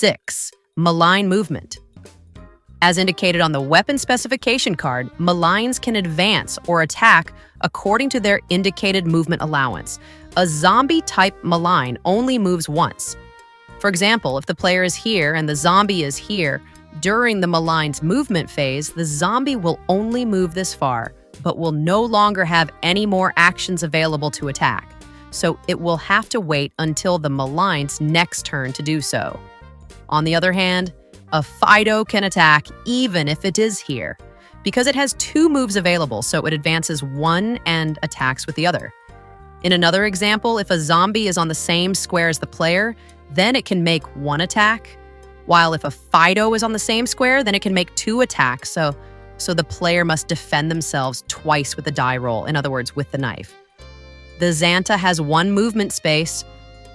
6. Malign Movement. As indicated on the weapon specification card, maligns can advance or attack according to their indicated movement allowance. A zombie-type malign only moves once. For example, if the player is here and the zombie is here, during the malign's movement phase, the zombie will only move this far, but will no longer have any more actions available to attack. So it will have to wait until the malign's next turn to do so. On the other hand, a Fido can attack even if it is here, because it has 2 moves available, so it advances one and attacks with the other. In another example, if a zombie is on the same square as the player, then it can make 1 attack, while if a Fido is on the same square, then it can make 2 attacks, so the player must defend themselves twice with the die roll, in other words, with the knife. The Xanta has 1 movement space,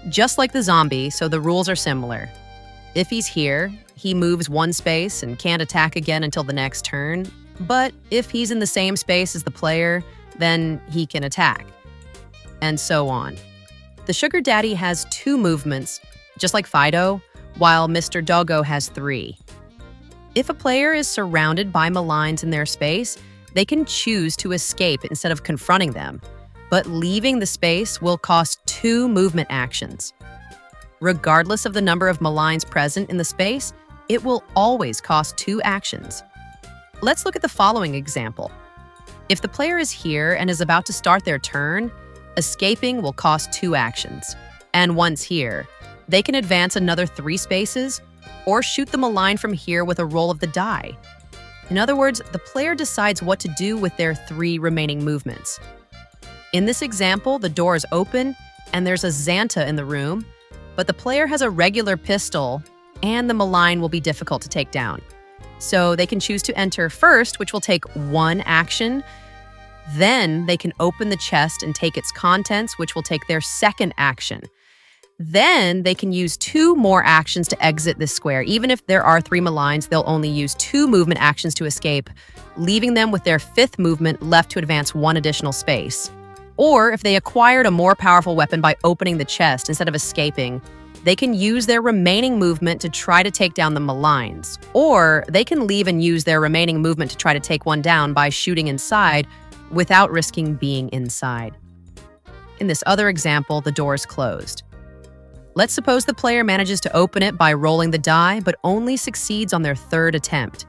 just like the zombie, so the rules are similar. If he's here, he moves 1 space and can't attack again until the next turn, but if he's in the same space as the player, then he can attack, and so on. The Sugar Daddy has 2 movements, just like Fido, while Mr. Doggo has 3. If a player is surrounded by maligns in their space, they can choose to escape instead of confronting them, but leaving the space will cost 2 movement actions. Regardless of the number of maligns present in the space, it will always cost 2 actions. Let's look at the following example. If the player is here and is about to start their turn, escaping will cost 2 actions. And once here, they can advance another 3 spaces or shoot the malign from here with a roll of the die. In other words, the player decides what to do with their 3 remaining movements. In this example, the door is open and there's a Xanta in the room, but the player has a regular pistol and the malign will be difficult to take down. So they can choose to enter first, which will take 1 action. Then they can open the chest and take its contents, which will take their 2nd action. Then they can use 2 more actions to exit this square. Even if there are 3 maligns, they'll only use 2 movement actions to escape, leaving them with their 5th movement left to advance 1 additional space. Or if they acquired a more powerful weapon by opening the chest instead of escaping, they can use their remaining movement to try to take down the maligns. Or they can leave and use their remaining movement to try to take one down by shooting inside without risking being inside. In this other example, the door is closed. Let's suppose the player manages to open it by rolling the die, but only succeeds on their 3rd attempt.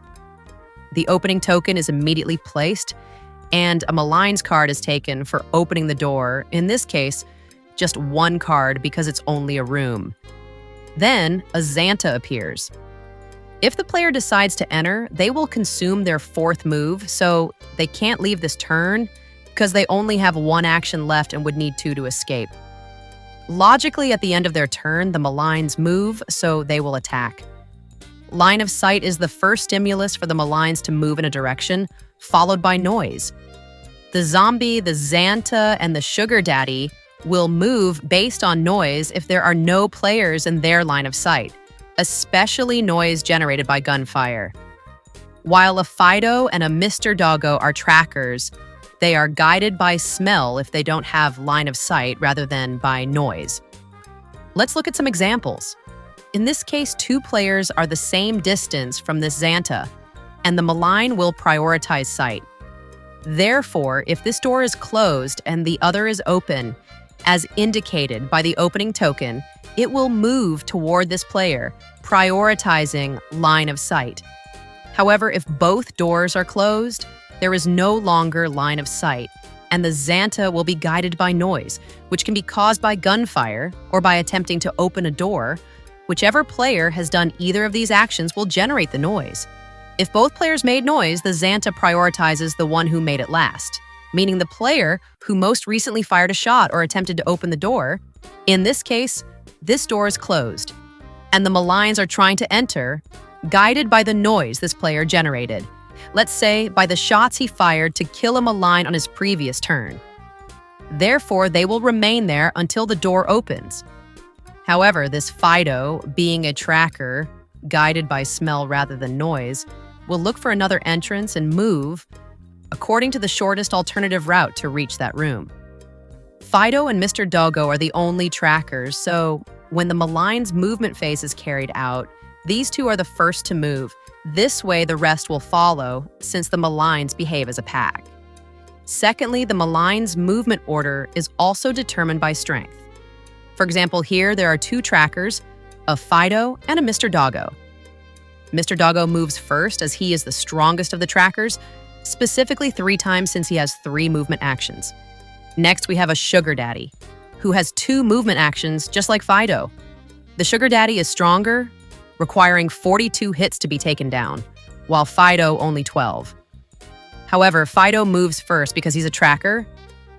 The opening token is immediately placed, and a Maligns card is taken for opening the door, in this case, just 1 card because it's only a room. Then, a Xanta appears. If the player decides to enter, they will consume their 4th move, so they can't leave this turn because they only have 1 action left and would need 2 to escape. Logically, at the end of their turn, the maligns move, so they will attack. Line of sight is the first stimulus for the maligns to move in a direction, followed by noise. The zombie, the Xanta, and the Sugar Daddy will move based on noise if there are no players in their line of sight, especially noise generated by gunfire. While a Fido and a Mr. Doggo are trackers, they are guided by smell if they don't have line of sight rather than by noise. Let's look at some examples. In this case, 2 players are the same distance from this Xanta, and the malign will prioritize sight. Therefore, if this door is closed and the other is open, as indicated by the opening token, it will move toward this player, prioritizing line of sight. However, if both doors are closed, there is no longer line of sight, and the Xanta will be guided by noise, which can be caused by gunfire or by attempting to open a door. Whichever player has done either of these actions will generate the noise. If both players made noise, the Xanta prioritizes the one who made it last, meaning the player who most recently fired a shot or attempted to open the door. In this case, this door is closed, and the maligns are trying to enter, guided by the noise this player generated. Let's say by the shots he fired to kill a malign on his previous turn. Therefore, they will remain there until the door opens. However, this Fido, being a tracker, guided by smell rather than noise, will look for another entrance and move according to the shortest alternative route to reach that room. Fido and Mr. Doggo are the only trackers, so when the malign's movement phase is carried out, These two are the first to move. This way, the rest will follow, since the Maligns behave as a pack. Secondly, the Maligns movement order is also determined by strength. For example, here there are two trackers, a Fido and a Mr. Doggo. Mr. Doggo moves first as he is the strongest of the trackers, specifically 3 times since he has 3 movement actions. Next, we have a Sugar Daddy, who has 2 movement actions just like Fido. The Sugar Daddy is stronger, requiring 42 hits to be taken down, while Fido only 12. However, Fido moves first because he's a tracker,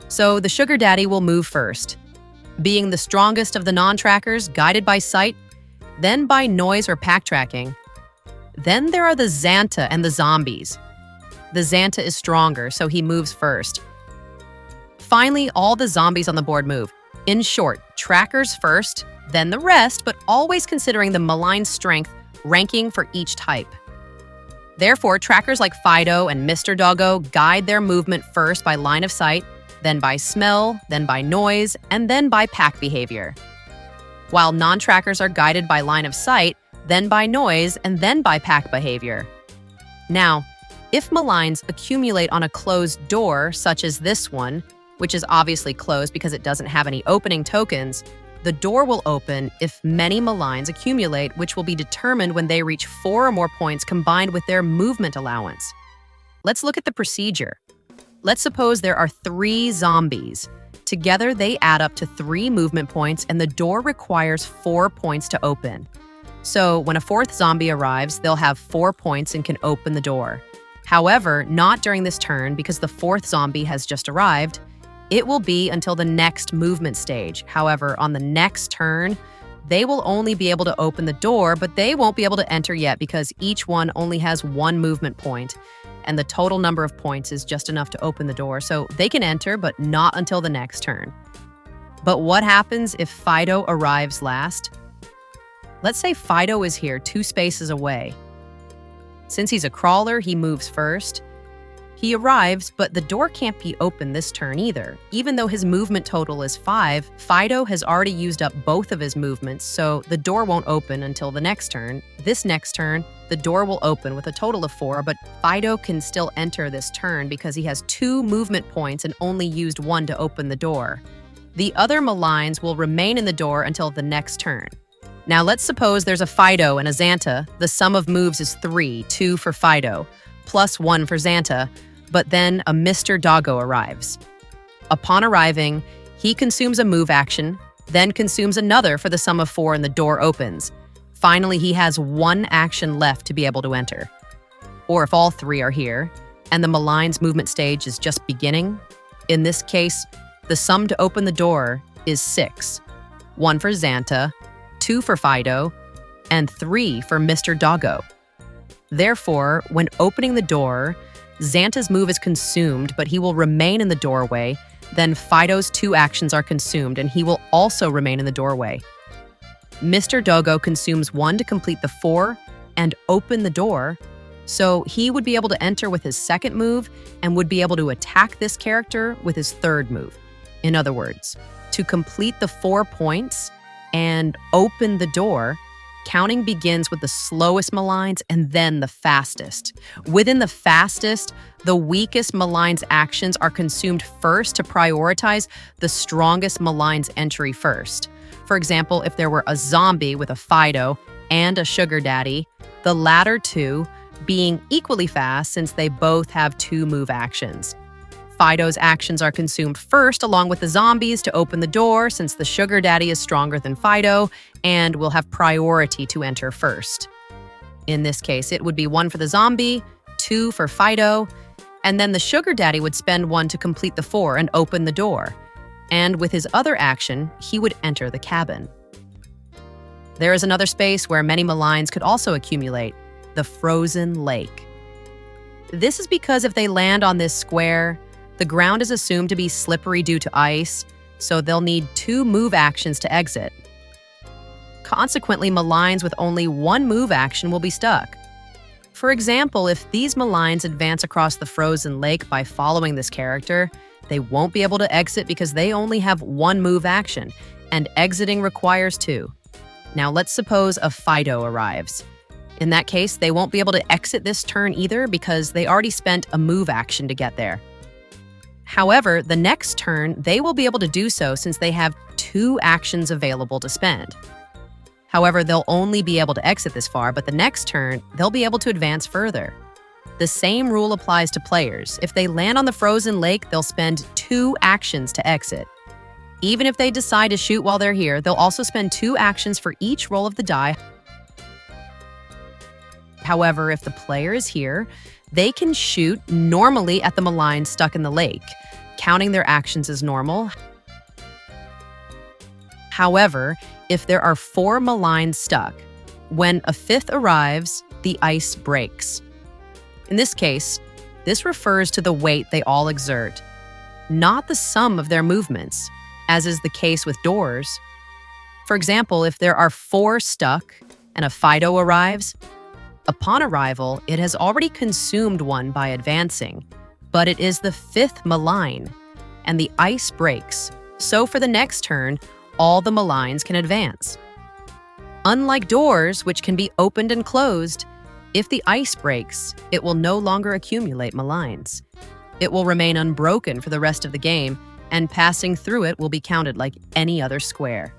so the Sugar Daddy will move first. Being the strongest of the non-trackers, guided by sight, then by noise or pack tracking. Then there are the Xanta and the zombies. The Xanta is stronger, so he moves first. Finally, all the zombies on the board move. In short, trackers first, then the rest, but always considering the malign strength ranking for each type. Therefore, trackers like Fido and Mr. Doggo guide their movement first by line of sight, then by smell, then by noise, and then by pack behavior. While non-trackers are guided by line of sight, then by noise, and then by pack behavior. Now, if maligns accumulate on a closed door, such as this one, which is obviously closed because it doesn't have any opening tokens, the door will open if many maligns accumulate, which will be determined when they reach 4 or more points combined with their movement allowance. Let's look at the procedure. Let's suppose there are 3 zombies. Together, they add up to 3 movement points, and the door requires 4 points to open. So when a 4th zombie arrives, they'll have 4 points and can open the door. However, not during this turn because the 4th zombie has just arrived. It will be until the next movement stage. However, on the next turn, they will only be able to open the door, but they won't be able to enter yet because each one only has 1 movement point, and the total number of points is just enough to open the door, so they can enter, but not until the next turn. But what happens if Fido arrives last? Let's say Fido is here 2 spaces away. Since he's a crawler, he moves first. He arrives, but the door can't be open this turn either. Even though his movement total is 5, Fido has already used up both of his movements, so the door won't open until the next turn. This next turn, the door will open with a total of 4, but Fido can still enter this turn because he has 2 movement points and only used 1 to open the door. The other maligns will remain in the door until the next turn. Now let's suppose there's a Fido and a Xanta. The sum of moves is 3, 2 for Fido, plus 1 for Xanta, but then a Mr. Doggo arrives. Upon arriving, he consumes a move action, then consumes another for the sum of 4 and the door opens. Finally, he has 1 action left to be able to enter. Or if all 3 are here, and the Maligns movement stage is just beginning, in this case, the sum to open the door is 6. 1 for Xanta, 2 for Fido, and 3 for Mr. Doggo. Therefore, when opening the door, Xanta's move is consumed, but he will remain in the doorway. Then Fido's 2 actions are consumed, and he will also remain in the doorway. Mr. Doggo consumes 1 to complete the 4 and open the door, so he would be able to enter with his 2nd move and would be able to attack this character with his 3rd move. In other words, to complete the 4 points and open the door, counting begins with the slowest maligns and then the fastest. Within the fastest, the weakest maligns actions are consumed first to prioritize the strongest maligns entry first. For example, if there were a zombie with a Fido and a Sugar Daddy, the latter 2 being equally fast since they both have 2 move actions. Fido's actions are consumed first along with the zombies to open the door since the Sugar Daddy is stronger than Fido and will have priority to enter first. In this case, it would be 1 for the zombie, 2 for Fido, and then the Sugar Daddy would spend 1 to complete the 4 and open the door. And with his other action, he would enter the cabin. There is another space where many maligns could also accumulate, the frozen lake. This is because if they land on this square, the ground is assumed to be slippery due to ice, so they'll need 2 move actions to exit. Consequently, maligns with only 1 move action will be stuck. For example, if these maligns advance across the frozen lake by following this character, they won't be able to exit because they only have 1 move action, and exiting requires 2. Now let's suppose a Fido arrives. In that case, they won't be able to exit this turn either because they already spent a move action to get there. However, the next turn, they will be able to do so since they have 2 actions available to spend. However, they'll only be able to exit this far, but the next turn, they'll be able to advance further. The same rule applies to players. If they land on the frozen lake, they'll spend 2 actions to exit. Even if they decide to shoot while they're here, they'll also spend 2 actions for each roll of the die. However, if the player is here, they can shoot normally at the malign stuck in the lake, counting their actions as normal. However, if there are 4 maligns stuck, when a 5th arrives, the ice breaks. In this case, this refers to the weight they all exert, not the sum of their movements, as is the case with doors. For example, if there are 4 stuck and a Fido arrives, upon arrival, it has already consumed one by advancing, but it is the 5th malign, and the ice breaks. So for the next turn, all the maligns can advance. Unlike doors, which can be opened and closed, if the ice breaks, it will no longer accumulate maligns. It will remain unbroken for the rest of the game, and passing through it will be counted like any other square.